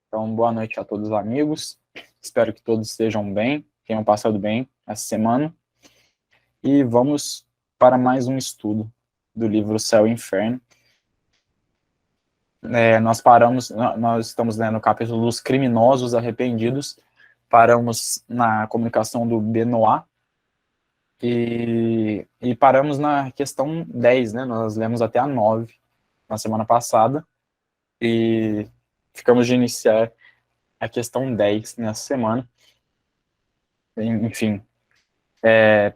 Então, boa noite a todos os amigos. Espero que todos estejam bem, tenham passado bem essa semana. E vamos para mais um estudo do livro Céu e Inferno. Nós estamos lendo o capítulo dos criminosos arrependidos. Paramos na comunicação do Benoit e paramos na questão 10, né? Nós lemos até a 9 na semana passada e ficamos de iniciar a questão 10 nessa semana. Enfim,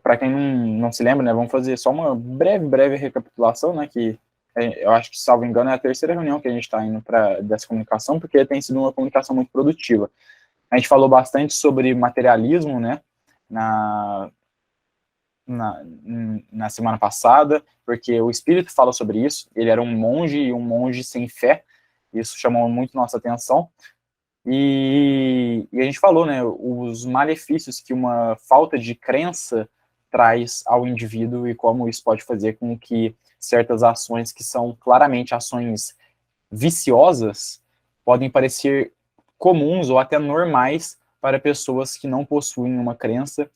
para quem não se lembra, né, vamos fazer só uma breve recapitulação, né, que eu acho que, salvo engano, é a terceira reunião que a gente está indo dessa comunicação, porque tem sido uma comunicação muito produtiva. A gente falou bastante sobre materialismo, né, na, na semana passada, porque o Espírito fala sobre isso. Ele era um monge e um monge sem fé, isso chamou muito nossa atenção. E a gente falou, né, os malefícios que uma falta de crença traz ao indivíduo e como isso pode fazer com que certas ações que são claramente ações viciosas podem parecer comuns ou até normais para pessoas que não possuem uma crença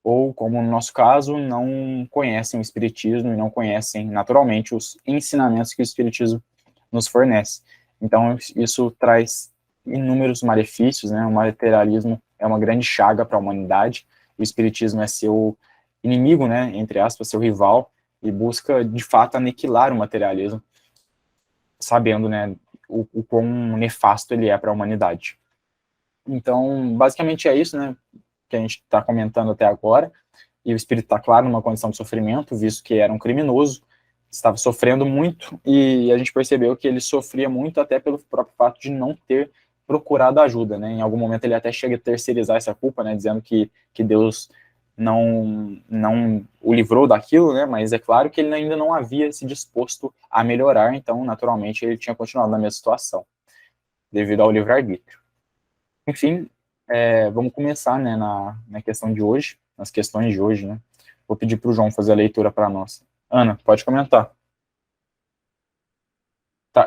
ou, como no nosso caso, não conhecem o Espiritismo e não conhecem naturalmente os ensinamentos que o Espiritismo nos fornece. Então, isso traz inúmeros malefícios, né? O materialismo é uma grande chaga para a humanidade, o Espiritismo é seu inimigo, né? Entre aspas, seu rival, e busca, de fato, aniquilar o materialismo, sabendo, né, o quão nefasto ele é para a humanidade. Então, basicamente é isso, né, que a gente está comentando até agora, e o espírito está, claro, numa condição de sofrimento, visto que era um criminoso, estava sofrendo muito, e a gente percebeu que ele sofria muito até pelo próprio fato de não ter procurado ajuda, né? Em algum momento ele até chega a terceirizar essa culpa, né? Dizendo que Deus não o livrou daquilo, né? Mas é claro que ele ainda não havia se disposto a melhorar, então, naturalmente, ele tinha continuado na mesma situação, devido ao livre-arbítrio. Enfim, vamos começar, né, na questão de hoje, nas questões de hoje, né? Vou pedir para o João fazer a leitura para nós. Ana, pode comentar.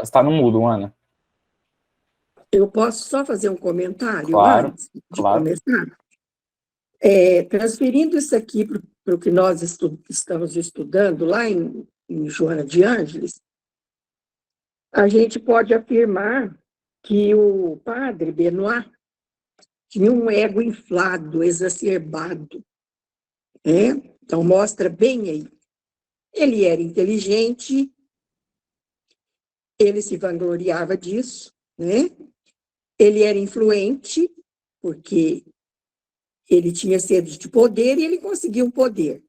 Está no mudo, Ana. Eu posso só fazer um comentário Claro, antes de claro. começar? Transferindo isso aqui para o que nós estamos estudando lá em Joana de Ângeles, a gente pode afirmar que o padre Benoit tinha um ego inflado, exacerbado, né? Então, mostra bem aí. Ele era inteligente, ele se vangloriava disso, né? Ele era influente, porque ele tinha sede de poder e ele conseguiu um poder.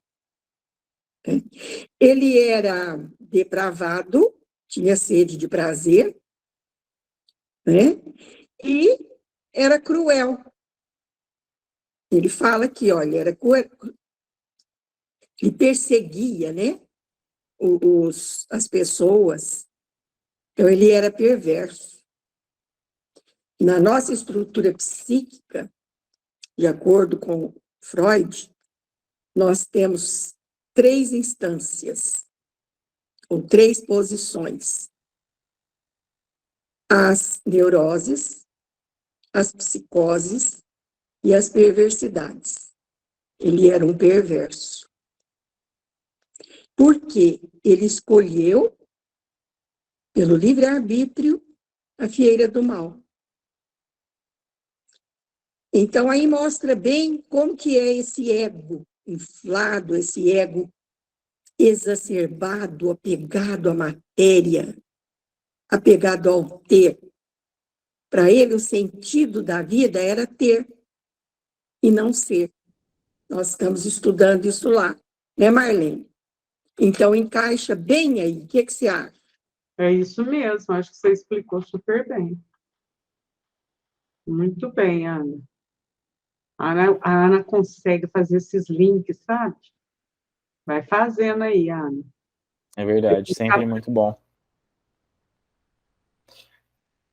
Ele era depravado, tinha sede de prazer, né? E era cruel. Ele fala que, olha, era cruel, ele perseguia, né? As pessoas. Então, ele era perverso. Na nossa estrutura psíquica, de acordo com Freud, nós temos 3 instâncias, ou 3 posições: as neuroses, as psicoses e as perversidades. Ele era um perverso. Porque ele escolheu, pelo livre-arbítrio, a fieira do mal. Então, aí mostra bem como que é esse ego inflado, esse ego exacerbado, apegado à matéria, apegado ao ter. Para ele, o sentido da vida era ter e não ser. Nós estamos estudando isso lá, né, Marlene? Então, encaixa bem aí. O que você acha? É isso mesmo, acho que você explicou super bem. Muito bem, Ana. A Ana consegue fazer esses links, sabe? Vai fazendo aí, Ana. É verdade, sempre muito bom.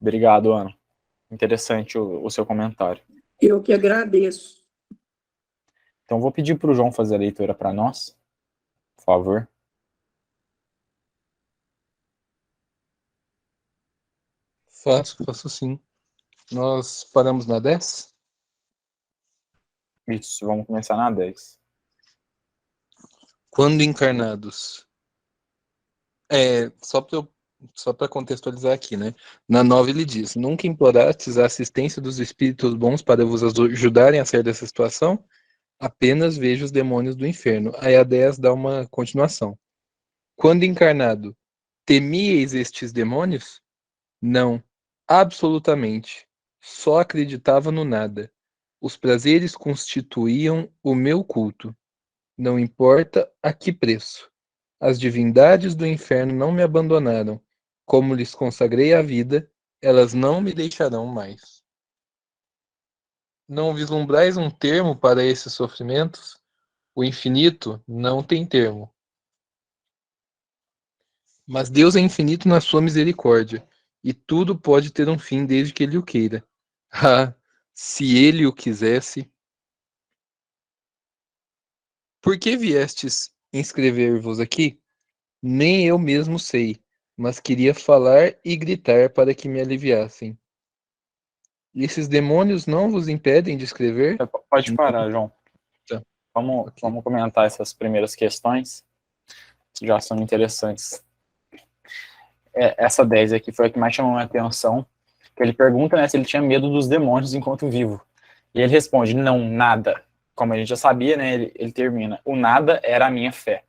Obrigado, Ana. Interessante o seu comentário. Eu que agradeço. Então, vou pedir para o João fazer a leitura para nós, por favor. Faço sim. Nós paramos na 10? Isso, vamos começar na 10. Quando encarnados. Só para contextualizar aqui, né? Na 9 ele diz: Nunca implorastes a assistência dos espíritos bons para vos ajudarem a sair dessa situação? Apenas vejo os demônios do inferno. Aí a 10 dá uma continuação. Quando encarnado, temíeis estes demônios? Não, absolutamente. Só acreditava no nada. Os prazeres constituíam o meu culto. Não importa a que preço. As divindades do inferno não me abandonaram. Como lhes consagrei a vida, elas não me deixarão mais. Não vislumbrais um termo para esses sofrimentos? O infinito não tem termo. Mas Deus é infinito na sua misericórdia, e tudo pode ter um fim desde que Ele o queira. Ah, se Ele o quisesse. Por que viestes inscrever-vos aqui? Nem eu mesmo sei, mas queria falar e gritar para que me aliviassem. Esses demônios não vos impedem de escrever? Pode parar, João. Tá. Vamos comentar essas primeiras questões, que já são interessantes. Essa 10 aqui foi a que mais chamou a atenção, que ele pergunta, né, se ele tinha medo dos demônios enquanto vivo. E ele responde, não, nada. Como a gente já sabia, né, ele termina, o nada era a minha fé.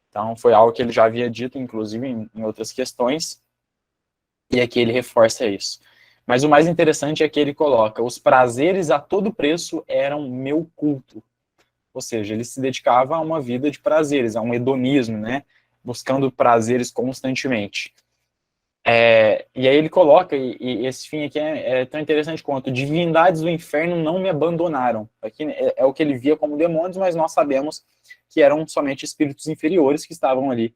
Então, foi algo que ele já havia dito, inclusive, em outras questões, e aqui ele reforça isso. Mas o mais interessante é que ele coloca, os prazeres a todo preço eram meu culto. Ou seja, ele se dedicava a uma vida de prazeres, a um hedonismo, né, buscando prazeres constantemente. E aí ele coloca, e esse fim aqui é tão interessante quanto, divindades do inferno não me abandonaram. Aqui é o que ele via como demônios, mas nós sabemos que eram somente espíritos inferiores que estavam ali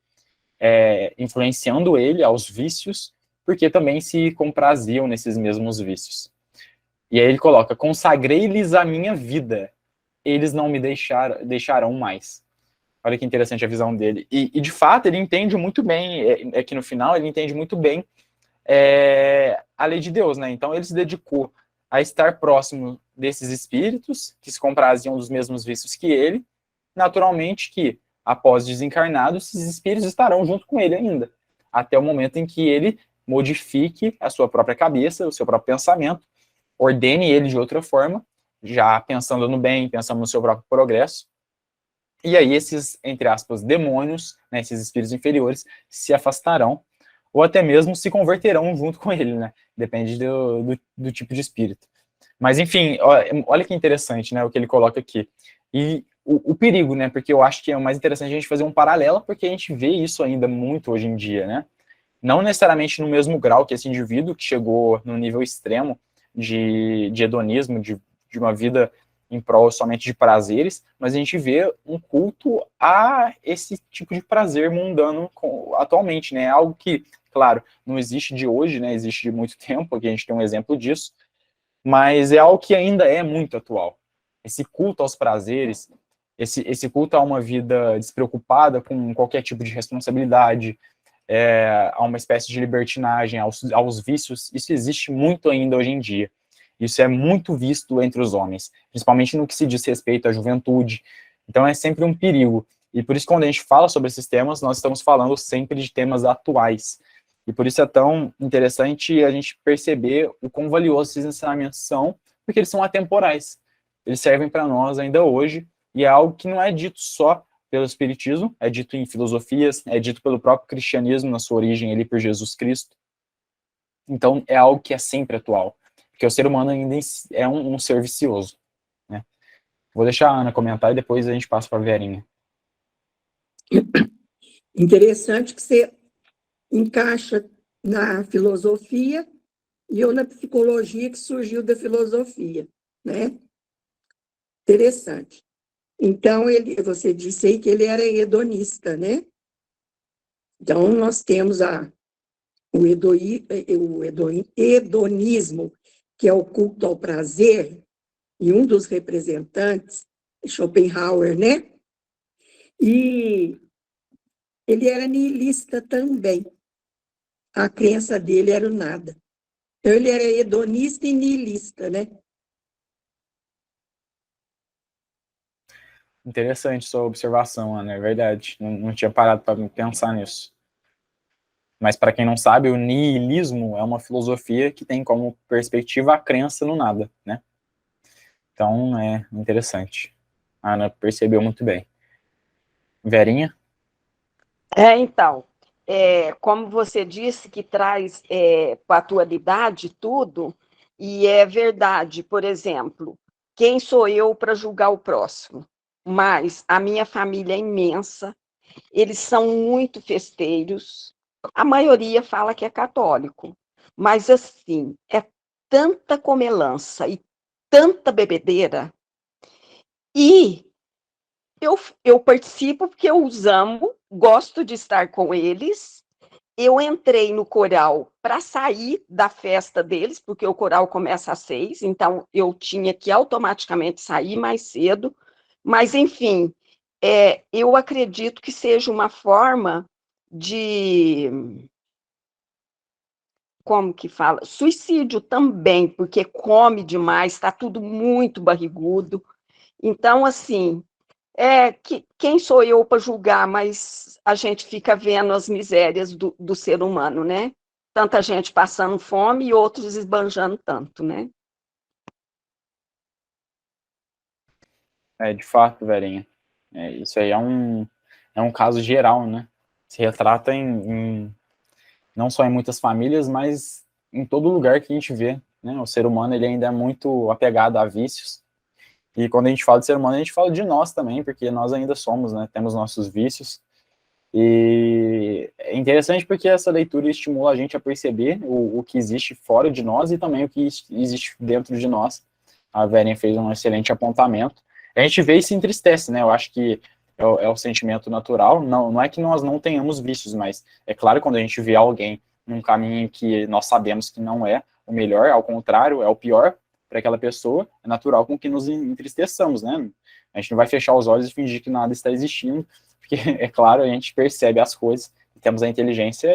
influenciando ele aos vícios, porque também se compraziam nesses mesmos vícios. E aí ele coloca, consagrei-lhes a minha vida, eles não me deixarão mais. Olha que interessante a visão dele. E de fato, ele entende muito bem, aqui no final, ele entende muito bem a lei de Deus, né? Então ele se dedicou a estar próximo desses espíritos, que se compraziam dos mesmos vícios que ele, naturalmente que, após desencarnado, esses espíritos estarão junto com ele ainda, até o momento em que ele modifique a sua própria cabeça, o seu próprio pensamento, ordene ele de outra forma, já pensando no bem, pensando no seu próprio progresso, e aí esses, entre aspas, demônios, né, esses espíritos inferiores, se afastarão, ou até mesmo se converterão junto com ele, né? Depende do tipo de espírito. Mas, enfim, olha que interessante, né, o que ele coloca aqui. E o perigo, né, porque eu acho que é o mais interessante a gente fazer um paralelo, porque a gente vê isso ainda muito hoje em dia, né? Não necessariamente no mesmo grau que esse indivíduo que chegou no nível extremo de hedonismo, de uma vida em prol somente de prazeres, mas a gente vê um culto a esse tipo de prazer mundano atualmente, né? Algo que, claro, não existe de hoje, né? Existe de muito tempo, aqui a gente tem um exemplo disso, mas é algo que ainda é muito atual. Esse culto aos prazeres, esse culto a uma vida despreocupada com qualquer tipo de responsabilidade, a uma espécie de libertinagem, aos vícios, isso existe muito ainda hoje em dia. Isso é muito visto entre os homens, principalmente no que se diz respeito à juventude. Então é sempre um perigo. E por isso, quando a gente fala sobre esses temas, nós estamos falando sempre de temas atuais. E por isso é tão interessante a gente perceber o quão valiosos esses ensinamentos são, porque eles são atemporais. Eles servem para nós ainda hoje, e é algo que não é dito só pelo Espiritismo, é dito em filosofias, é dito pelo próprio cristianismo na sua origem ali por Jesus Cristo. Então é algo que é sempre atual, porque o ser humano ainda é um ser vicioso, né? Vou deixar a Ana comentar e depois a gente passa para a Verinha. Interessante que você encaixa na filosofia e eu na psicologia que surgiu da filosofia, né? Interessante. Então, você disse aí que ele era hedonista, né? Então, nós temos o hedonismo, que é o culto ao prazer, e um dos representantes, Schopenhauer, né? E ele era niilista também. A crença dele era o nada. Ele era hedonista e niilista, né? Interessante sua observação, Ana, é verdade. Não tinha parado para pensar nisso. Mas para quem não sabe, o niilismo é uma filosofia que tem como perspectiva a crença no nada, né? Então é interessante. A Ana percebeu muito bem. Verinha? Então, como você disse que traz para a atualidade tudo, e é verdade, por exemplo, quem sou eu para julgar o próximo? Mas a minha família é imensa, eles são muito festeiros, a maioria fala que é católico, mas assim, é tanta comelança e tanta bebedeira, e eu participo porque eu os amo, gosto de estar com eles. Eu entrei no coral para sair da festa deles, porque o coral começa às 6, então eu tinha que automaticamente sair mais cedo. Mas, enfim, eu acredito que seja uma forma de, como que fala? Suicídio também, porque come demais, está tudo muito barrigudo. Então, assim, quem sou eu para julgar, mas a gente fica vendo as misérias do ser humano, né? Tanta gente passando fome e outros esbanjando tanto, né? De fato, Verinha. Isso aí é um caso geral, né? Se retrata não só em muitas famílias, mas em todo lugar que a gente vê, né? O ser humano ele ainda é muito apegado a vícios. E quando a gente fala de ser humano, a gente fala de nós também, porque nós ainda somos, né? Temos nossos vícios. E é interessante porque essa leitura estimula a gente a perceber o que existe fora de nós e também o que existe dentro de nós. A Veren fez um excelente apontamento. A gente vê e se entristece, né? Eu acho que é o sentimento natural. Não é que nós não tenhamos vícios, mas é claro, quando a gente vê alguém num caminho que nós sabemos que não é o melhor, ao contrário, é o pior para aquela pessoa, é natural com que nos entristeçamos, né? A gente não vai fechar os olhos e fingir que nada está existindo, porque, é claro, a gente percebe as coisas, e temos a inteligência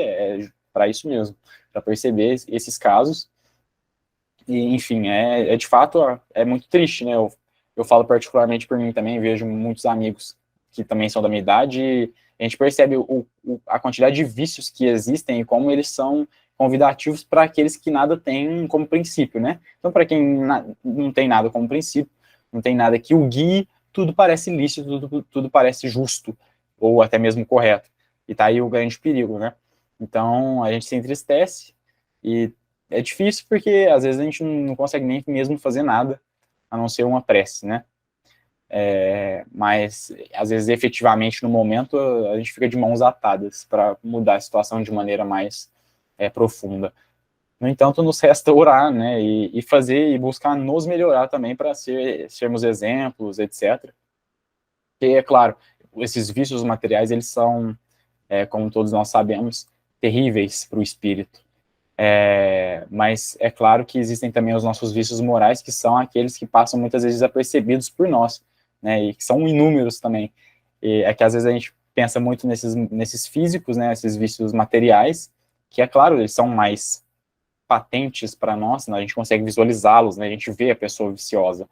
para isso mesmo, para perceber esses casos, e, enfim, de fato, é muito triste, né, eu falo particularmente por mim também, vejo muitos amigos que também são da minha idade, e a gente percebe a quantidade de vícios que existem e como eles são convidativos para aqueles que nada têm como princípio, né, então para quem não tem nada como princípio, não tem nada que o guie, tudo parece lícito, tudo parece justo, ou até mesmo correto. E tá aí o grande perigo, né? Então, a gente se entristece, e é difícil porque, às vezes, a gente não consegue nem mesmo fazer nada, a não ser uma prece, né? Mas, às vezes, efetivamente, no momento, a gente fica de mãos atadas para mudar a situação de maneira mais profunda. No entanto, nos resta orar, né? E fazer e buscar nos melhorar também para sermos exemplos, etc. Porque, é claro, esses vícios materiais, eles são, como todos nós sabemos, terríveis para o espírito. Mas é claro que existem também os nossos vícios morais, que são aqueles que passam muitas vezes desapercebidos por nós, né, e que são inúmeros também. E é que às vezes a gente pensa muito nesses físicos, né, esses vícios materiais, que é claro, eles são mais patentes para nós, né, a gente consegue visualizá-los, né, a gente vê a pessoa viciosa.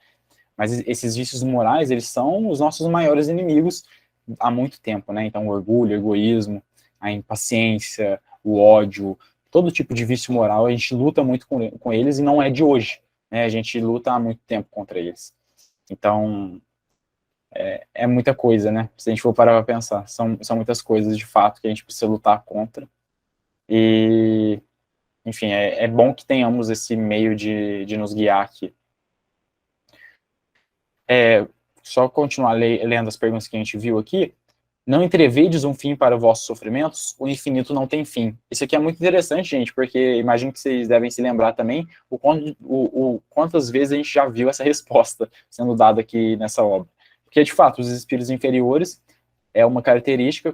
Mas esses vícios morais, eles são os nossos maiores inimigos há muito tempo, né? Então, o orgulho, o egoísmo, a impaciência, o ódio, todo tipo de vício moral, a gente luta muito com eles e não é de hoje, né? A gente luta há muito tempo contra eles. Então, é muita coisa, né? Se a gente for parar para pensar, são muitas coisas, de fato, que a gente precisa lutar contra. E, enfim, é bom que tenhamos esse meio de nos guiar aqui. Só continuar lendo as perguntas que a gente viu aqui. Não entrevedes um fim para vossos sofrimentos, o infinito não tem fim. Isso aqui é muito interessante, gente, porque imagino que vocês devem se lembrar também quantas vezes a gente já viu essa resposta sendo dada aqui nessa obra. Porque, de fato, os espíritos inferiores é uma característica,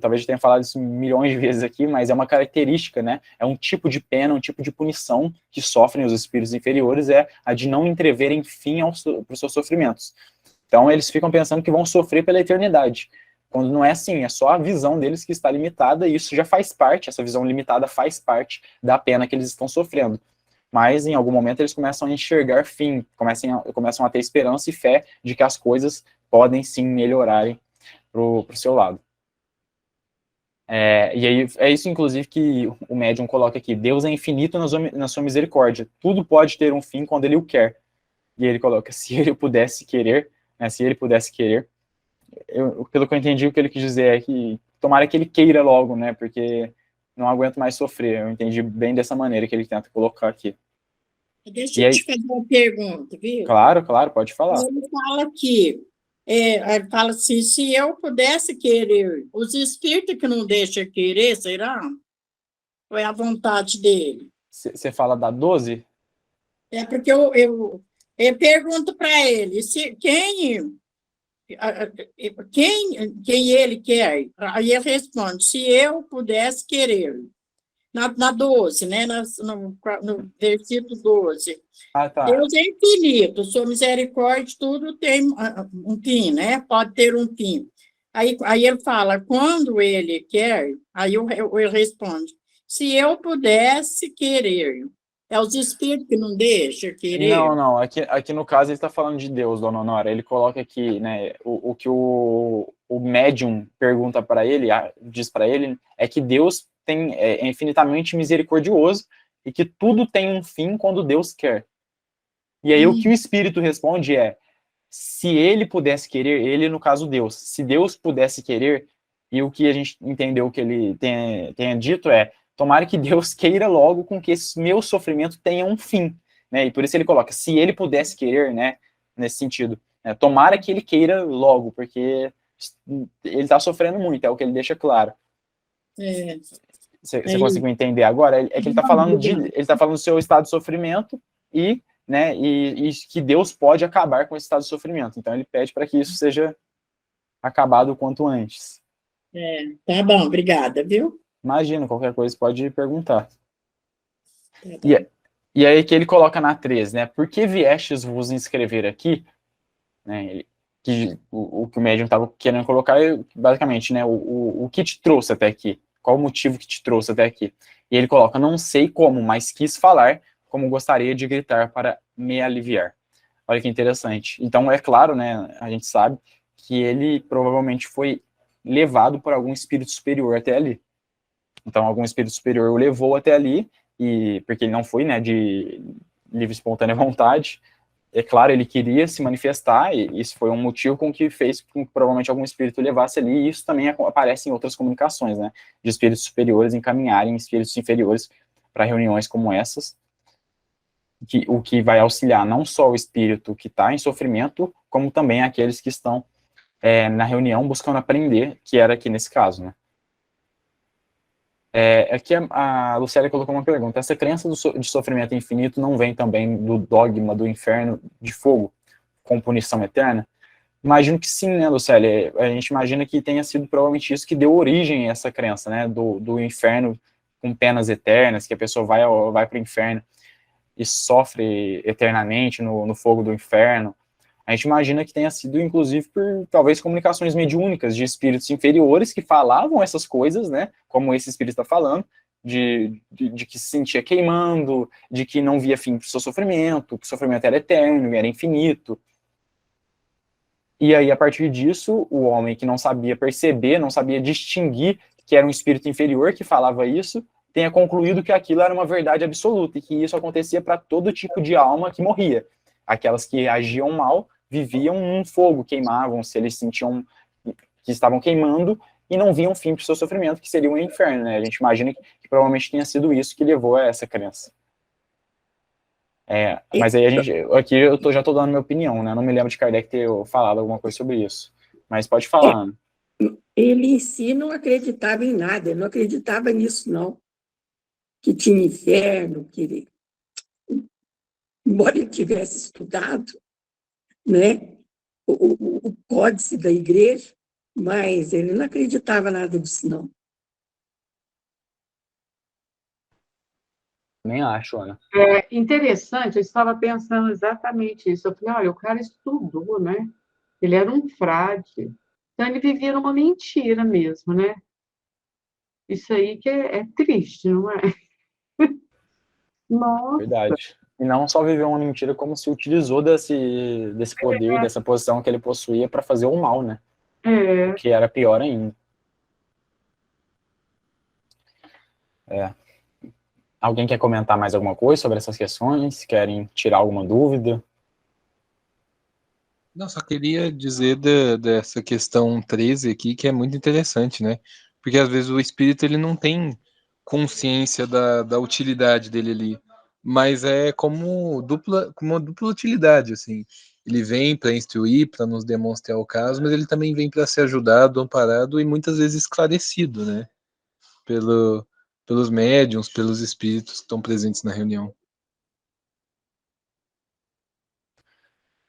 talvez eu tenha falado isso milhões de vezes aqui, mas é uma característica, né? É um tipo de pena, um tipo de punição que sofrem os espíritos inferiores, é a de não entreverem fim para os seus sofrimentos. Então, eles ficam pensando que vão sofrer pela eternidade, quando não é assim, é só a visão deles que está limitada, e isso já faz parte, essa visão limitada faz parte da pena que eles estão sofrendo. mas em algum momento eles começam a enxergar fim, começam a ter esperança e fé de que as coisas podem sim melhorarem pro seu lado. E aí é isso, inclusive, que o médium coloca aqui: Deus é infinito na sua misericórdia, tudo pode ter um fim quando ele o quer. E ele coloca: se ele pudesse querer, né, se ele pudesse querer, pelo que eu entendi, o que ele quis dizer é que tomara que ele queira logo, né, porque não aguento mais sofrer. Eu entendi bem dessa maneira que ele tenta colocar aqui. Deixa E eu aí, te fazer uma pergunta, viu? claro, pode falar. Ele fala que, ele fala assim, se eu pudesse querer, os espíritos que não deixam querer, será? Ou é a vontade dele? Você fala da 12? É porque eu pergunto para ele, quem ele quer? Aí ele responde, se eu pudesse querer. Na 12, né? No versículo 12. Ah, tá. Deus é infinito, sua misericórdia, tudo tem um fim, né? Pode ter um fim. Aí ele fala, quando ele quer, aí eu respondo, se eu pudesse querer. É os espíritos que não deixam querer. Não. Aqui no caso ele está falando de Deus, dona Honora. Ele coloca aqui, né, o que o médium pergunta para ele, diz para ele, é que Deus é infinitamente misericordioso e que tudo tem um fim quando Deus quer. E aí o que o espírito responde é: se ele pudesse querer, ele no caso Deus, se Deus pudesse querer, e o que a gente entendeu que ele tenha dito é: tomara que Deus queira logo com que esse meu sofrimento tenha um fim, né? E por isso ele coloca: se ele pudesse querer, né? Nesse sentido, né, tomara que ele queira logo, porque ele está sofrendo muito, é o que ele deixa claro. É, Você conseguiu entender agora? É que ele está falando do seu estado de sofrimento e, né, e que Deus pode acabar com esse estado de sofrimento. Então ele pede para que isso seja acabado o quanto antes. tá bom, obrigada, viu? Imagina, qualquer coisa pode perguntar. Tá bom. E aí que ele coloca na 13, né? Por que viestes vos inscrever aqui? Né, o que o médium estava querendo colocar é, basicamente, né, o que te trouxe até aqui? Qual o motivo que te trouxe até aqui? E ele coloca: não sei como, mas quis falar, como gostaria de gritar para me aliviar. Olha que interessante. Então, é claro, né, a gente sabe que ele provavelmente foi levado por algum espírito superior até ali. Então, algum espírito superior o levou até ali, e porque ele não foi, né, de livre e espontânea vontade. É claro, ele queria se manifestar, e isso foi um motivo com que fez com que provavelmente algum espírito levasse ali, e isso também aparece em outras comunicações, né, de espíritos superiores encaminharem espíritos inferiores para reuniões como essas, o que vai auxiliar não só o espírito que está em sofrimento, como também aqueles que estão na reunião buscando aprender, que era aqui nesse caso, né. Aqui a Lucélia colocou uma pergunta: essa crença de sofrimento infinito não vem também do dogma do inferno de fogo, com punição eterna? Imagino que sim, né, Lucélia? A gente imagina que tenha sido provavelmente isso que deu origem a essa crença, né, do inferno com penas eternas, que a pessoa vai para o inferno e sofre eternamente no fogo do inferno. A gente imagina que tenha sido, inclusive, por talvez comunicações mediúnicas de espíritos inferiores que falavam essas coisas, né, como esse espírito está falando, de que se sentia queimando, de que não via fim para o seu sofrimento, que o sofrimento era eterno, era infinito. E aí, a partir disso, o homem que não sabia perceber, não sabia distinguir que era um espírito inferior que falava isso, tenha concluído que aquilo era uma verdade absoluta e que isso acontecia para todo tipo de alma que morria. Aquelas que agiam mal viviam num fogo, queimavam, se eles sentiam que estavam queimando e não viam fim para o seu sofrimento, que seria um inferno, né? A gente imagina que provavelmente tenha sido isso que levou a essa crença. Mas aí aqui já estou dando minha opinião, né? Não me lembro de Kardec ter falado alguma coisa sobre isso. Mas pode falar, Ana. Ele em si não acreditava em nada, ele não acreditava nisso, não. Que tinha inferno, embora ele tivesse estudado, né, o códice da igreja, mas ele não acreditava nada disso, não. Nem acho, Ana. É interessante, eu estava pensando exatamente isso. Eu falei, olha, o cara estudou, né? Ele era um frade. Então, ele vivia numa mentira mesmo, né? Isso aí que é triste, não é? Nossa, Verdade. E não só viveu uma mentira, como se utilizou desse poder, dessa posição que ele possuía para fazer o mal, né? O que era pior ainda. Alguém quer comentar mais alguma coisa sobre essas questões? Querem tirar alguma dúvida? Não, só queria dizer dessa questão 13 aqui, que é muito interessante, né? Porque às vezes o espírito ele não tem consciência da utilidade dele ali, mas é como uma dupla utilidade, assim. Ele vem para instruir, para nos demonstrar o caso, mas ele também vem para ser ajudado, amparado e muitas vezes esclarecido, né? Pelo, pelos médiums, pelos espíritos que estão presentes na reunião.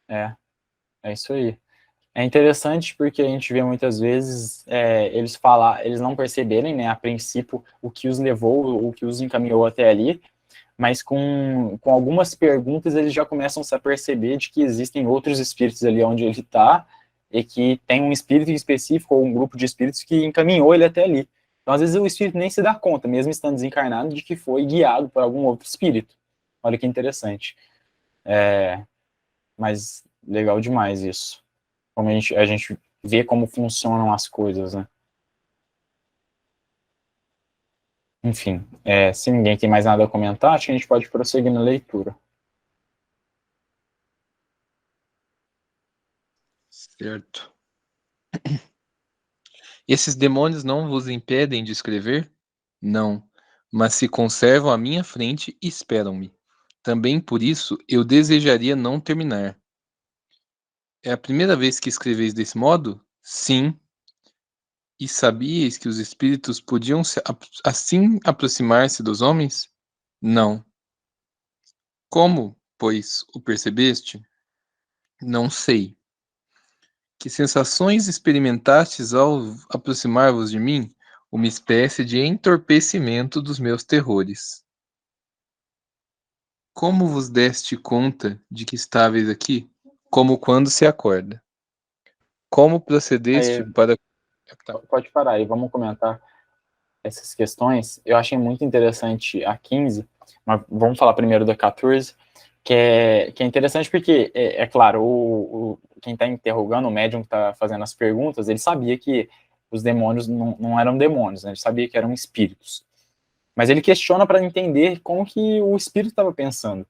É isso aí. É interessante porque a gente vê muitas vezes eles não perceberem, né, a princípio, o que os levou, o que os encaminhou até ali, mas com algumas perguntas eles já começam a perceber de que existem outros espíritos ali onde ele está, e que tem um espírito específico ou um grupo de espíritos que encaminhou ele até ali. Então, às vezes, o espírito nem se dá conta, mesmo estando desencarnado, de que foi guiado por algum outro espírito. Olha que interessante. Mas legal demais isso. Como a gente vê como funcionam as coisas, né? Enfim, se ninguém tem mais nada a comentar, acho que a gente pode prosseguir na leitura. Certo. Esses demônios não vos impedem de escrever? Não, mas se conservam à minha frente e esperam-me. Também por isso eu desejaria não terminar. É a primeira vez que escreveis desse modo? Sim. E sabíeis que os espíritos podiam assim aproximar-se dos homens? Não. Como, pois, o percebeste? Não sei. Que sensações experimentastes ao aproximar-vos de mim? Uma espécie de entorpecimento dos meus terrores. Como vos deste conta de que estáveis aqui? Como quando se acorda. Como procedeste Aí, para... pode parar aí, vamos comentar essas questões. Eu achei muito interessante a 15, mas vamos falar primeiro da 14, que é interessante porque, claro, quem está interrogando, o médium que está fazendo as perguntas, ele sabia que os demônios não eram demônios, né? Ele sabia que eram espíritos. Mas ele questiona para entender como que o espírito estava pensando.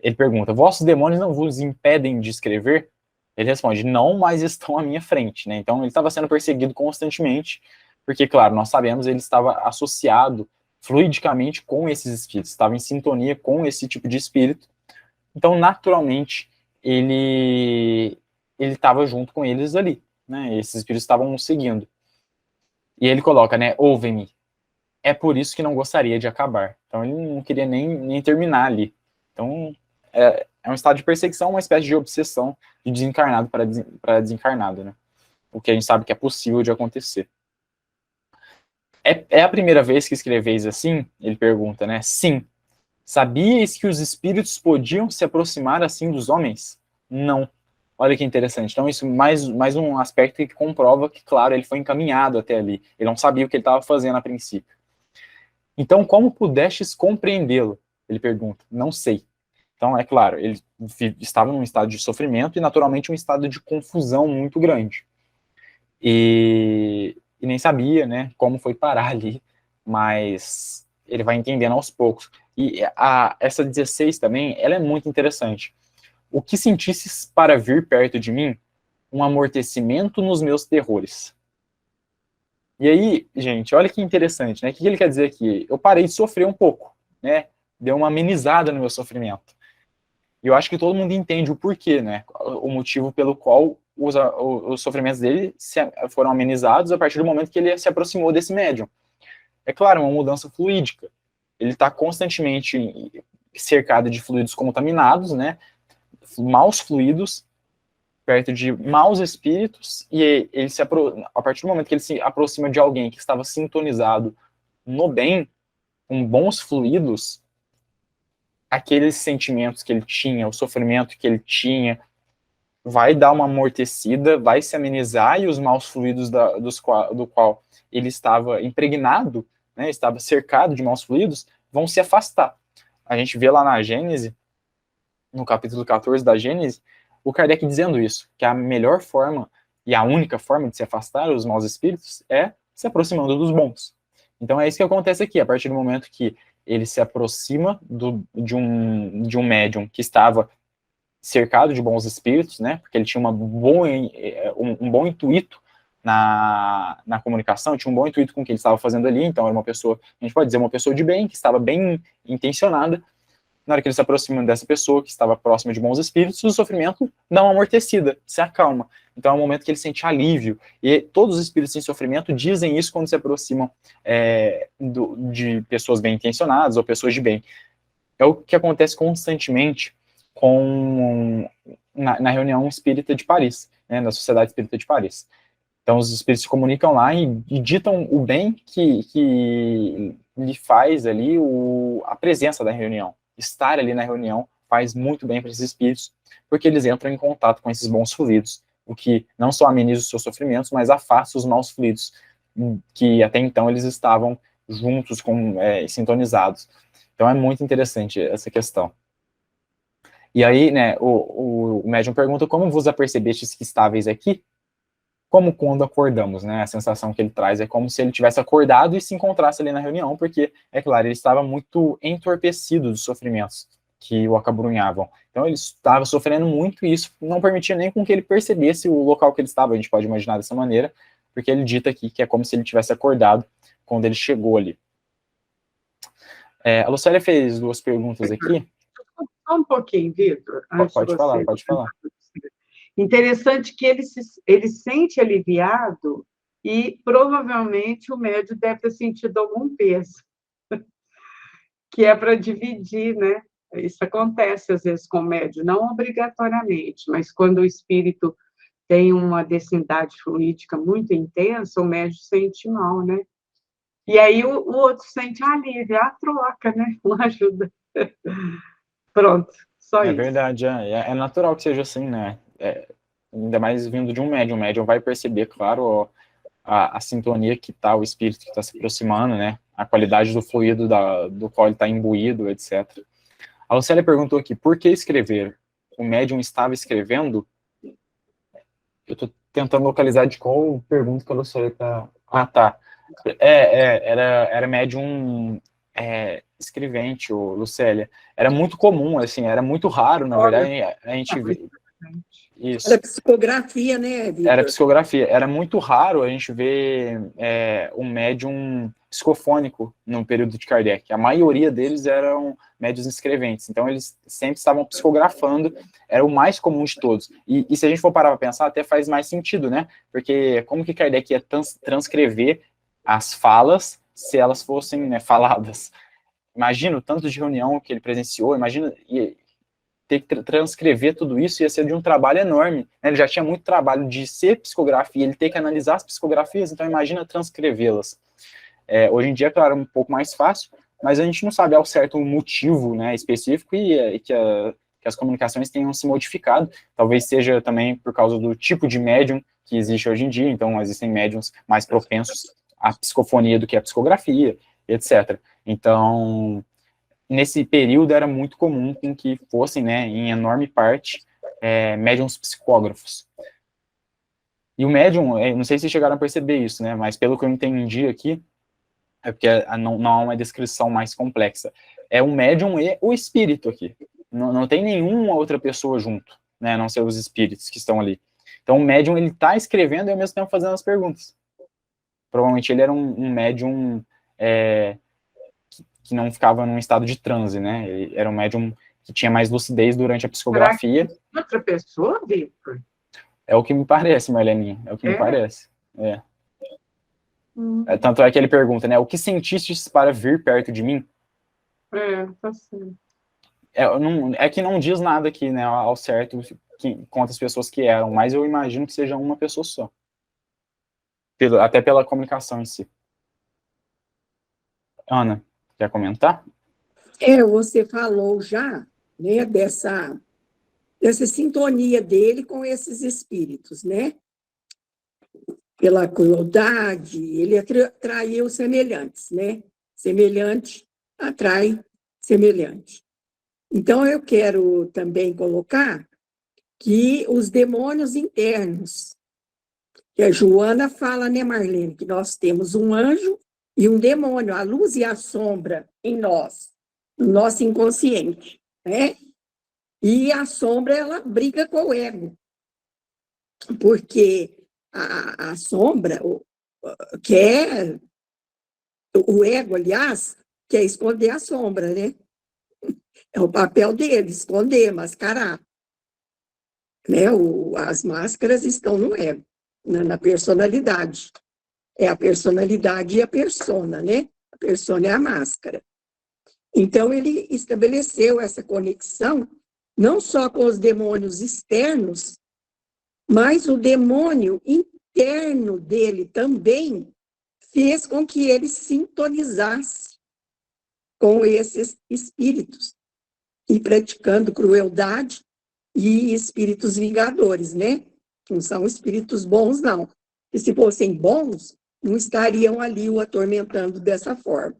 Ele pergunta, vossos demônios não vos impedem de escrever? Ele responde, não, mas estão à minha frente, né? Então ele estava sendo perseguido constantemente, porque, claro, nós sabemos, ele estava associado fluidicamente com esses espíritos, estava em sintonia com esse tipo de espírito. Então, naturalmente, ele estava junto com eles ali, né? Esses espíritos estavam o seguindo. E ele coloca, né, ouvem-me. É por isso que não gostaria de acabar. Então ele não queria nem terminar ali. Então é um estado de perseguição, uma espécie de obsessão de desencarnado para desencarnado, né? O que a gente sabe que é possível de acontecer. É a primeira vez que escreveis assim? Ele pergunta, né? Sim. Sabíeis que os espíritos podiam se aproximar assim dos homens? Não. Olha que interessante. Então, isso mais um aspecto que comprova que, claro, ele foi encaminhado até ali. Ele não sabia o que ele estava fazendo a princípio. Então, como pudestes compreendê-lo? Ele pergunta. Não sei. Então, é claro, ele estava num estado de sofrimento e, naturalmente, um estado de confusão muito grande. E nem sabia, né, como foi parar ali, mas ele vai entendendo aos poucos. E essa 16 também, ela é muito interessante. O que sentisses para vir perto de mim? Um amortecimento nos meus terrores. E aí, gente, olha que interessante, né? O que ele quer dizer aqui? Eu parei de sofrer um pouco, né? Deu uma amenizada no meu sofrimento. E eu acho que todo mundo entende o porquê, né? O motivo pelo qual os sofrimentos dele foram amenizados a partir do momento que ele se aproximou desse médium. É claro, uma mudança fluídica. Ele está constantemente cercado de fluidos contaminados, né? Maus fluidos, perto de maus espíritos, e ele a partir do momento que ele se aproxima de alguém que estava sintonizado no bem, com bons fluidos, aqueles sentimentos que ele tinha, o sofrimento que ele tinha, vai dar uma amortecida, vai se amenizar, e os maus fluidos do qual ele estava impregnado, né, estava cercado de maus fluidos, vão se afastar. a gente vê lá na Gênese, no capítulo 14 da Gênese, o Kardec dizendo isso, que a melhor forma e a única forma de se afastar dos maus espíritos é se aproximando dos bons. Então é isso que acontece aqui, a partir do momento que ele se aproxima de um médium que estava cercado de bons espíritos, né, porque ele tinha um bom intuito na comunicação, tinha um bom intuito com o que ele estava fazendo ali, então era uma pessoa, a gente pode dizer, uma pessoa de bem, que estava bem intencionada. Na hora que ele se aproxima dessa pessoa, que estava próxima de bons espíritos, o sofrimento dá uma amortecida, se acalma. Então é um momento que ele sente alívio. E todos os espíritos em sofrimento dizem isso quando se aproximam de pessoas bem intencionadas ou pessoas de bem. É o que acontece constantemente na reunião espírita de Paris, né, na Sociedade Espírita de Paris. Então os espíritos se comunicam lá e ditam o bem que lhe faz ali a presença da reunião. Estar ali na reunião faz muito bem para esses espíritos, porque eles entram em contato com esses bons fluidos, o que não só ameniza os seus sofrimentos, mas afasta os maus fluidos, que até então eles estavam juntos, sintonizados. Então é muito interessante essa questão. E aí, né, o médium pergunta: como vos apercebestes que estáveis aqui? Como quando acordamos, né? A sensação que ele traz é como se ele tivesse acordado e se encontrasse ali na reunião, porque, é claro, ele estava muito entorpecido dos sofrimentos que o acabrunhavam. Então ele estava sofrendo muito e isso não permitia nem com que ele percebesse o local que ele estava, a gente pode imaginar dessa maneira, porque ele dita aqui que é como se ele tivesse acordado quando ele chegou ali. A Lucélia fez 2 perguntas aqui. Só um pouquinho, Vitor. Pode falar. Interessante que ele se sente aliviado e provavelmente o médium deve ter sentido algum peso, que é para dividir, né? Isso acontece às vezes com o médium, não obrigatoriamente, mas quando o espírito tem uma densidade fluídica muito intensa, o médium sente mal, né? E aí o outro sente alívio, a troca, né? Uma ajuda. Pronto, só isso. É verdade, é natural que seja assim, né? Ainda mais vindo de um médium. O médium vai perceber, claro, a sintonia que está, o espírito que está se aproximando, né? A qualidade do fluido do qual ele está imbuído, etc. A Lucélia perguntou aqui: por que escrever? O médium estava escrevendo? Eu estou tentando localizar de qual pergunta que a Lucélia está... Ah, tá. Era médium escrevente, Lucélia. Era muito comum, assim, era muito raro, na verdade, a gente vê... Isso. Era psicografia, né, Vitor? Era psicografia. Era muito raro a gente ver um médium psicofônico no período de Kardec. A maioria deles eram médiuns escreventes. Então, eles sempre estavam psicografando. Era o mais comum de todos. E se a gente for parar para pensar, até faz mais sentido, né? Porque como que Kardec ia transcrever as falas se elas fossem, né, faladas? Imagina o tanto de reunião que ele presenciou. Imagina... ter que transcrever tudo isso ia ser de um trabalho enorme, né? Ele já tinha muito trabalho de ser psicografia, ele ter que analisar as psicografias, então imagina transcrevê-las. Hoje em dia, claro, é um pouco mais fácil, mas a gente não sabe ao certo um motivo, né, específico e que as comunicações tenham se modificado. Talvez seja também por causa do tipo de médium que existe hoje em dia, então existem médiums mais propensos à psicofonia do que à psicografia, etc. Então... nesse período era muito comum com que fossem, né, em enorme parte, médiums psicógrafos. E o médium, não sei se chegaram a perceber isso, né, mas pelo que eu entendi aqui, é porque não há uma descrição mais complexa. É o médium e o espírito aqui. Não tem nenhuma outra pessoa junto, né, a não ser os espíritos que estão ali. Então o médium, ele está escrevendo e ao mesmo tempo fazendo as perguntas. Provavelmente ele era um médium... que não ficava num estado de transe, né? Ele era um médium que tinha mais lucidez durante a psicografia. Outra pessoa, Vitor? É o que me parece, Marleninha, é o que me parece. Tanto é que ele pergunta, né? O que sentistes para vir perto de mim? Tá certo. É que não diz nada aqui, né, ao certo, quantas pessoas que eram, mas eu imagino que seja uma pessoa só. Até pela comunicação em si. Ana, quer comentar? Você falou já, né, dessa sintonia dele com esses espíritos, né? Pela crueldade, ele atraiu semelhantes, né? Semelhante atrai semelhante. Então, eu quero também colocar que os demônios internos, que a Joana fala, né, Marlene, que nós temos um anjo e um demônio, a luz e a sombra em nós, no nosso inconsciente, né? E a sombra, ela briga com o ego, porque a sombra quer, o ego, aliás, quer esconder a sombra, né? É o papel dele, esconder, mascarar. Né? As máscaras estão no ego, na personalidade. É a personalidade e a persona, né? A persona é a máscara. Então, ele estabeleceu essa conexão, não só com os demônios externos, mas o demônio interno dele também fez com que ele sintonizasse com esses espíritos, e praticando crueldade e espíritos vingadores, né? Não são espíritos bons, não. E se fossem bons, não estariam ali o atormentando dessa forma.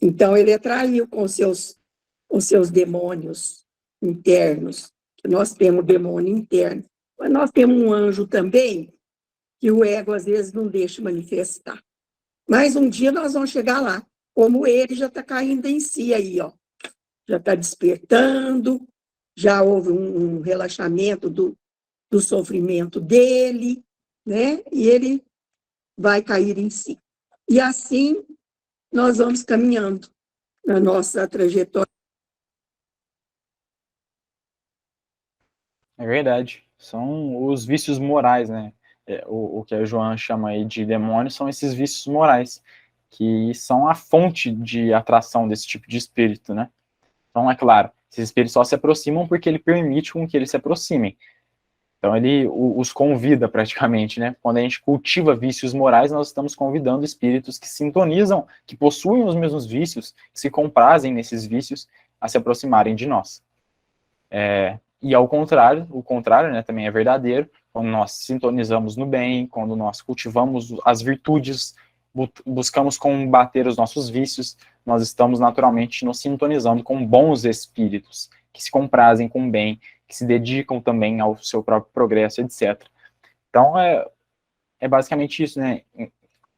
Então, ele atraiu com os seus demônios internos. Nós temos demônio interno, mas nós temos um anjo também, que o ego às vezes não deixa manifestar. Mas um dia nós vamos chegar lá, como ele já está caindo em si aí, ó. Já está despertando, já houve um relaxamento do sofrimento dele, né? E ele vai cair em si. E assim nós vamos caminhando na nossa trajetória. É verdade. São os vícios morais, né? O que a Joana chama aí de demônios são esses vícios morais, que são a fonte de atração desse tipo de espírito, né? Então, é claro, esses espíritos só se aproximam porque ele permite com que eles se aproximem. Então, ele os convida praticamente, né? Quando a gente cultiva vícios morais, nós estamos convidando espíritos que sintonizam, que possuem os mesmos vícios, que se comprazem nesses vícios, a se aproximarem de nós. E ao contrário, o contrário, né, também é verdadeiro, quando nós sintonizamos no bem, quando nós cultivamos as virtudes, buscamos combater os nossos vícios, nós estamos naturalmente nos sintonizando com bons espíritos, que se comprazem com o bem, que se dedicam também ao seu próprio progresso, etc. Então, é basicamente isso, né?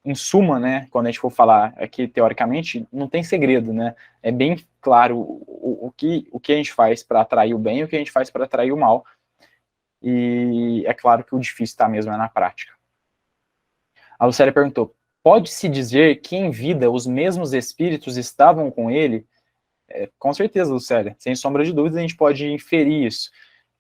Em suma, né, quando a gente for falar aqui teoricamente, não tem segredo, né? É bem claro o que a gente faz para atrair o bem e o que a gente faz para atrair o mal. E é claro que o difícil está mesmo na prática. A Lucélia perguntou, pode-se dizer que em vida os mesmos espíritos estavam com ele? Com certeza, Lucélia, sem sombra de dúvida a gente pode inferir isso.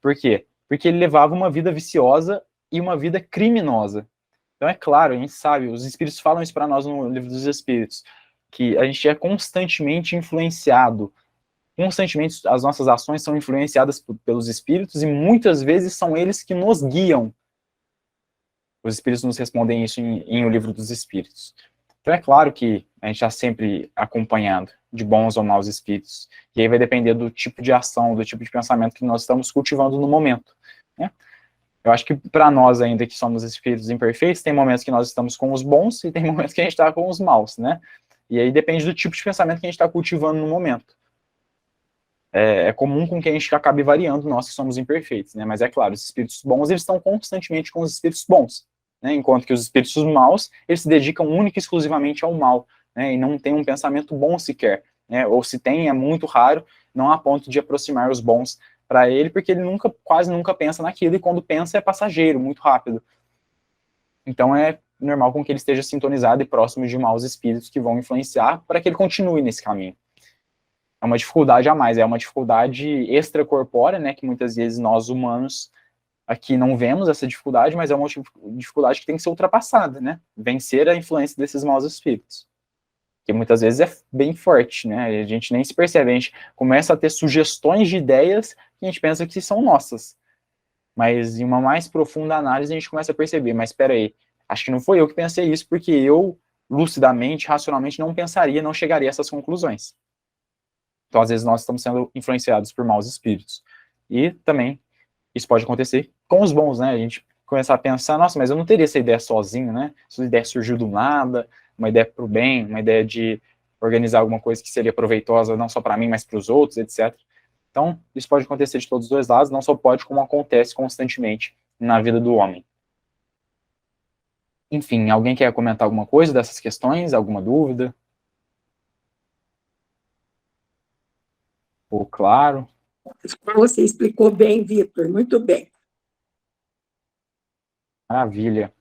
Por quê? Porque ele levava uma vida viciosa e uma vida criminosa. Então, é claro, a gente sabe, os espíritos falam isso para nós no Livro dos Espíritos, que a gente é constantemente influenciado, constantemente as nossas ações são influenciadas pelos espíritos e muitas vezes são eles que nos guiam. Os espíritos nos respondem isso em O Livro dos Espíritos. Então, é claro que a gente está sempre acompanhado de bons ou maus espíritos, e aí vai depender do tipo de ação, do tipo de pensamento que nós estamos cultivando no momento, né? Eu acho que para nós ainda que somos espíritos imperfeitos, tem momentos que nós estamos com os bons e tem momentos que a gente está com os maus, né? E aí depende do tipo de pensamento que a gente está cultivando no momento. É comum com que a gente acabe variando, nós que somos imperfeitos, né? Mas é claro, os espíritos bons, eles estão constantemente com os espíritos bons, né? Enquanto que os espíritos maus, eles se dedicam única e exclusivamente ao mal, né? E não tem um pensamento bom sequer, né? Ou se tem, é muito raro, não a ponto de aproximar os bons para ele, porque ele quase nunca pensa naquilo, e quando pensa é passageiro, muito rápido. Então é normal com que ele esteja sintonizado e próximo de maus espíritos que vão influenciar para que ele continue nesse caminho. É uma dificuldade a mais, é uma dificuldade extracorpórea, né, que muitas vezes nós humanos aqui não vemos essa dificuldade, mas é uma dificuldade que tem que ser ultrapassada, né, vencer a influência desses maus espíritos. Que muitas vezes é bem forte, né? A gente nem se percebe, a gente começa a ter sugestões de ideias que a gente pensa que são nossas. Mas em uma mais profunda análise a gente começa a perceber, mas espera aí, acho que não foi eu que pensei isso, porque eu, lucidamente, racionalmente, não pensaria, não chegaria a essas conclusões. Então, às vezes, nós estamos sendo influenciados por maus espíritos. E também, isso pode acontecer com os bons, né? A gente começar a pensar, nossa, mas eu não teria essa ideia sozinho, né? Essa ideia surgiu do nada, uma ideia para o bem, uma ideia de organizar alguma coisa que seria proveitosa não só para mim, mas para os outros, etc. Então, isso pode acontecer de todos os dois lados, não só pode, como acontece constantemente na vida do homem. Enfim, alguém quer comentar alguma coisa dessas questões? Alguma dúvida? Ou claro? Você explicou bem, Vitor, muito bem. Maravilha.